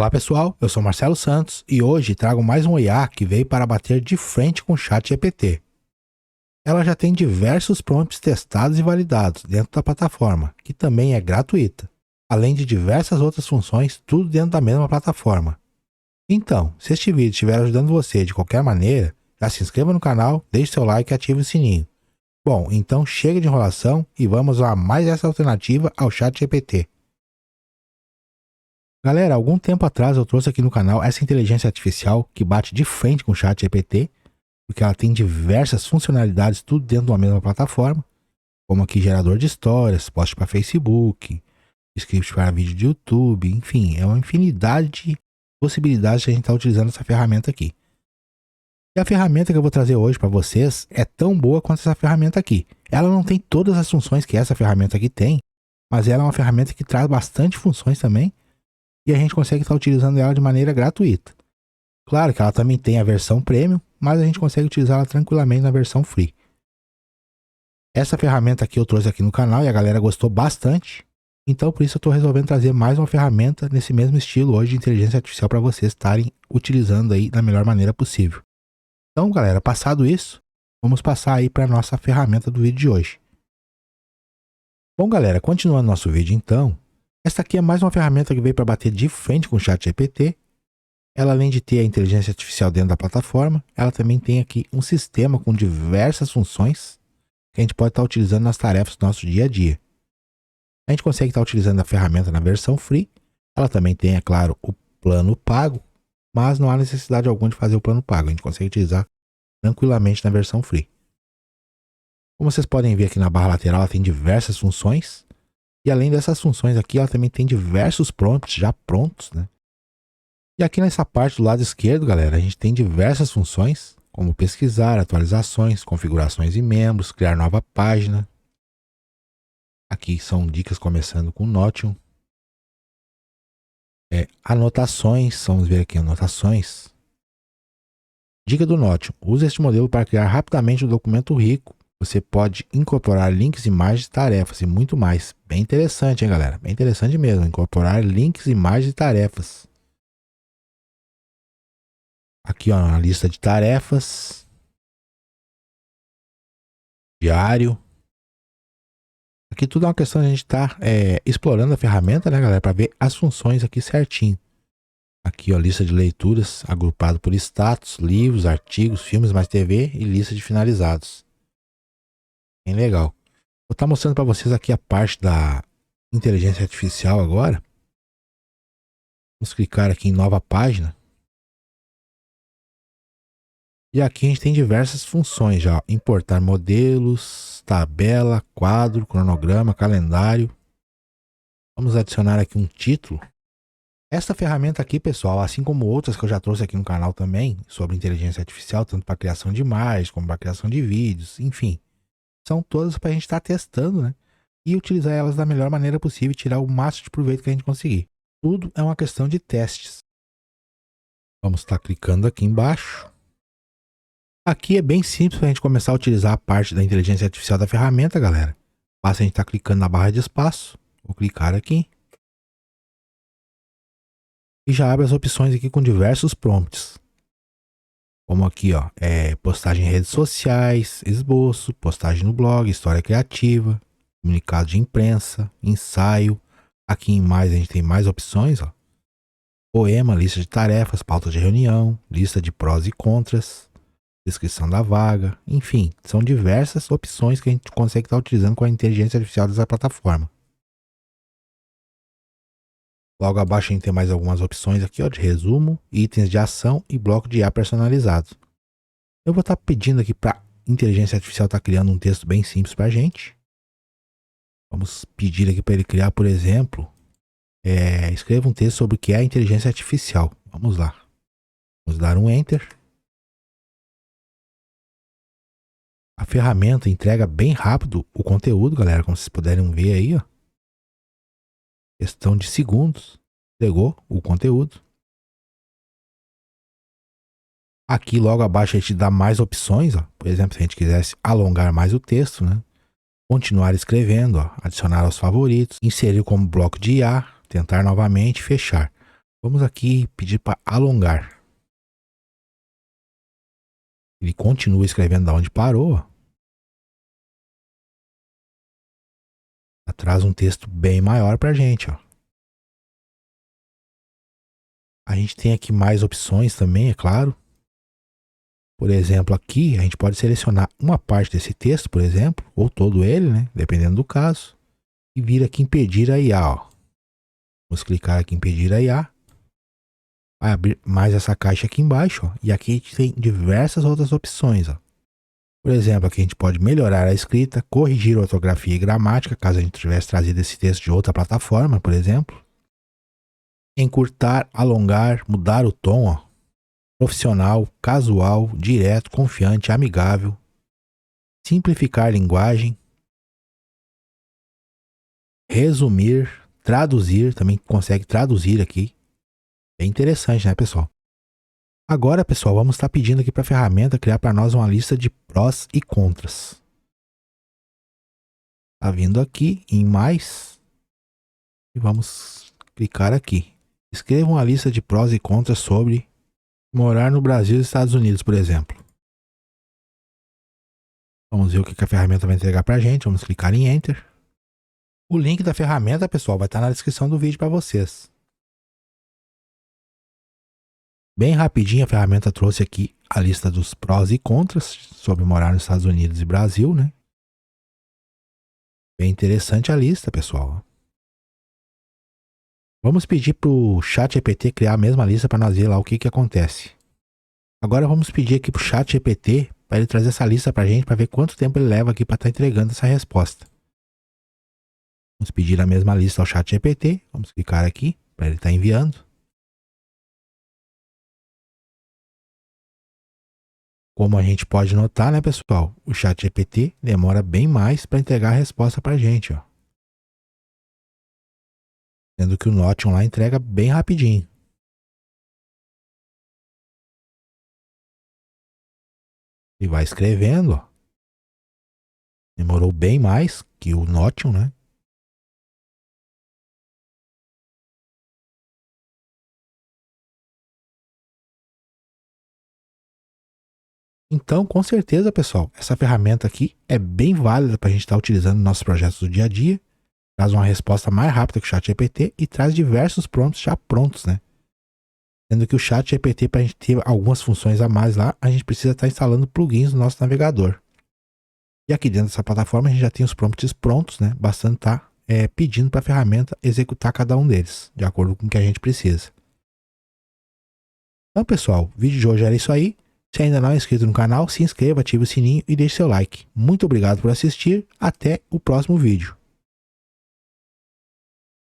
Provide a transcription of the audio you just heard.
Olá pessoal, eu sou Marcelo Santos e hoje trago mais um IA que veio para bater de frente com o ChatGPT. Ela já tem diversos prompts testados e validados dentro da plataforma, que também é gratuita, além de diversas outras funções, tudo dentro da mesma plataforma. Então, se este vídeo estiver ajudando você de qualquer maneira, já se inscreva no canal, deixe seu like e ative o sininho. Bom, então chega de enrolação e vamos a mais essa alternativa ao ChatGPT. Galera, algum tempo atrás eu trouxe aqui no canal essa inteligência artificial que bate de frente com o ChatGPT, porque ela tem diversas funcionalidades, tudo dentro de uma mesma plataforma, como aqui gerador de histórias, post para Facebook, script para vídeo de YouTube, enfim, é uma infinidade de possibilidades que a gente está utilizando essa ferramenta aqui. E a ferramenta que eu vou trazer hoje para vocês é tão boa quanto essa ferramenta aqui. Ela não tem todas as funções que essa ferramenta aqui tem, mas ela é uma ferramenta que traz bastante funções também, e a gente consegue estar utilizando ela de maneira gratuita. Claro que ela também tem a versão premium, mas a gente consegue utilizá-la tranquilamente na versão free. Essa ferramenta aqui eu trouxe aqui no canal e a galera gostou bastante, então por isso eu estou resolvendo trazer mais uma ferramenta nesse mesmo estilo hoje de inteligência artificial para vocês estarem utilizando aí da melhor maneira possível. Então galera, passado isso, vamos passar aí para a nossa ferramenta do vídeo de hoje. Bom galera, continuando nosso vídeo então, esta aqui é mais uma ferramenta que veio para bater de frente com o ChatGPT. Ela, além de ter a inteligência artificial dentro da plataforma, ela também tem aqui um sistema com diversas funções que a gente pode estar utilizando nas tarefas do nosso dia a dia. A gente consegue estar utilizando a ferramenta na versão free. Ela também tem, é claro, o plano pago, mas não há necessidade alguma de fazer o plano pago. A gente consegue utilizar tranquilamente na versão free. Como vocês podem ver aqui na barra lateral, ela tem diversas funções. E além dessas funções aqui, ela também tem diversos prompts já prontos, né? E aqui nessa parte do lado esquerdo, galera, a gente tem diversas funções, como pesquisar, atualizações, configurações e membros, criar nova página. Aqui são dicas começando com Notion. Anotações, vamos ver aqui anotações. Dica do Notion, use este modelo para criar rapidamente um documento rico. Você pode incorporar links, imagens, tarefas e muito mais. Bem interessante, hein, galera? Bem interessante mesmo. Incorporar links, imagens e tarefas. Aqui, ó, uma lista de tarefas. Diário. Aqui tudo é uma questão de a gente estar explorando a ferramenta, né, galera? Para ver as funções aqui certinho. Aqui, ó, lista de leituras, agrupado por status, livros, artigos, filmes, mais TV e lista de finalizados. Bem legal. Vou estar mostrando para vocês aqui a parte da inteligência artificial agora. Vamos clicar aqui em nova página. E aqui a gente tem diversas funções já. Importar modelos, tabela, quadro, cronograma, calendário. Vamos adicionar aqui um título. Esta ferramenta aqui, pessoal, assim como outras que eu já trouxe aqui no canal também, sobre inteligência artificial, tanto para criação de imagens, como para criação de vídeos, enfim. São todas para a gente estar testando, né? E utilizar elas da melhor maneira possível e tirar o máximo de proveito que a gente conseguir. Tudo é uma questão de testes. Vamos estar clicando aqui embaixo. Aqui é bem simples para a gente começar a utilizar a parte da inteligência artificial da ferramenta, galera. Basta a gente estar clicando na barra de espaço. Vou clicar aqui. E já abre as opções aqui com diversos prompts. Como aqui, ó, postagem em redes sociais, esboço, postagem no blog, história criativa, comunicado de imprensa, ensaio. Aqui em mais a gente tem mais opções, ó. Poema, lista de tarefas, pauta de reunião, lista de prós e contras, descrição da vaga, enfim, são diversas opções que a gente consegue estar utilizando com a inteligência artificial dessa plataforma. Logo abaixo a gente tem mais algumas opções aqui, ó, de resumo, itens de ação e bloco de IA personalizado. Eu vou estar pedindo aqui para a inteligência artificial estar criando um texto bem simples para a gente. Vamos pedir aqui para ele criar, por exemplo, escreva um texto sobre o que é a inteligência artificial. Vamos lá. Vamos dar um Enter. A ferramenta entrega bem rápido o conteúdo, galera, como vocês puderem ver aí, ó. Questão de segundos, entregou o conteúdo. Aqui logo abaixo a gente dá mais opções, ó. Por exemplo, se a gente quisesse alongar mais o texto, né? Continuar escrevendo, ó. Adicionar aos favoritos, inserir como bloco de IA, tentar novamente, fechar. Vamos aqui pedir para alongar. Ele continua escrevendo da onde parou. Traz um texto bem maior para a gente. Ó. A gente tem aqui mais opções também, é claro. Por exemplo, aqui a gente pode selecionar uma parte desse texto, por exemplo, ou todo ele, né? Dependendo do caso. E vir aqui em pedir a IA. Ó. Vamos clicar aqui em pedir a IA. Vai abrir mais essa caixa aqui embaixo. Ó. E aqui a gente tem diversas outras opções. Ó. Por exemplo, aqui a gente pode melhorar a escrita, corrigir a ortografia e gramática, caso a gente tivesse trazido esse texto de outra plataforma, por exemplo. Encurtar, alongar, mudar o tom, ó. Profissional, casual, direto, confiante, amigável. Simplificar a linguagem. Resumir, traduzir, também consegue traduzir aqui. Bem interessante, né, pessoal? Agora, pessoal, vamos estar pedindo aqui para a ferramenta criar para nós uma lista de prós e contras. Tá vindo aqui em mais e vamos clicar aqui. Escreva uma lista de prós e contras sobre morar no Brasil e Estados Unidos, por exemplo. Vamos ver o que a ferramenta vai entregar para a gente. Vamos clicar em Enter. O link da ferramenta, pessoal, vai estar na descrição do vídeo para vocês. Bem rapidinho a ferramenta trouxe aqui a lista dos prós e contras sobre morar nos Estados Unidos e Brasil, né? Bem interessante a lista, pessoal. Vamos pedir para o ChatGPT criar a mesma lista para nós ver lá o que acontece. Agora vamos pedir aqui para o ChatGPT para ele trazer essa lista para a gente, para ver quanto tempo ele leva aqui para estar entregando essa resposta. Vamos pedir a mesma lista ao ChatGPT. Vamos clicar aqui para ele estar enviando. Como a gente pode notar, né, pessoal? O ChatGPT demora bem mais para entregar a resposta para a gente, ó. Sendo que o Notion lá entrega bem rapidinho. E vai escrevendo, ó. Demorou bem mais que o Notion, né? Então, com certeza, pessoal, essa ferramenta aqui é bem válida para a gente estar utilizando nos nossos projetos do dia a dia. Traz uma resposta mais rápida que o ChatGPT e traz diversos prompts já prontos, né? Sendo que o ChatGPT, para a gente ter algumas funções a mais lá, a gente precisa estar instalando plugins no nosso navegador. E aqui dentro dessa plataforma a gente já tem os prompts prontos, né? Bastante estar pedindo para a ferramenta executar cada um deles, de acordo com o que a gente precisa. Então, pessoal, o vídeo de hoje era isso aí. Se ainda não é inscrito no canal, se inscreva, ative o sininho e deixe seu like. Muito obrigado por assistir. Até o próximo vídeo.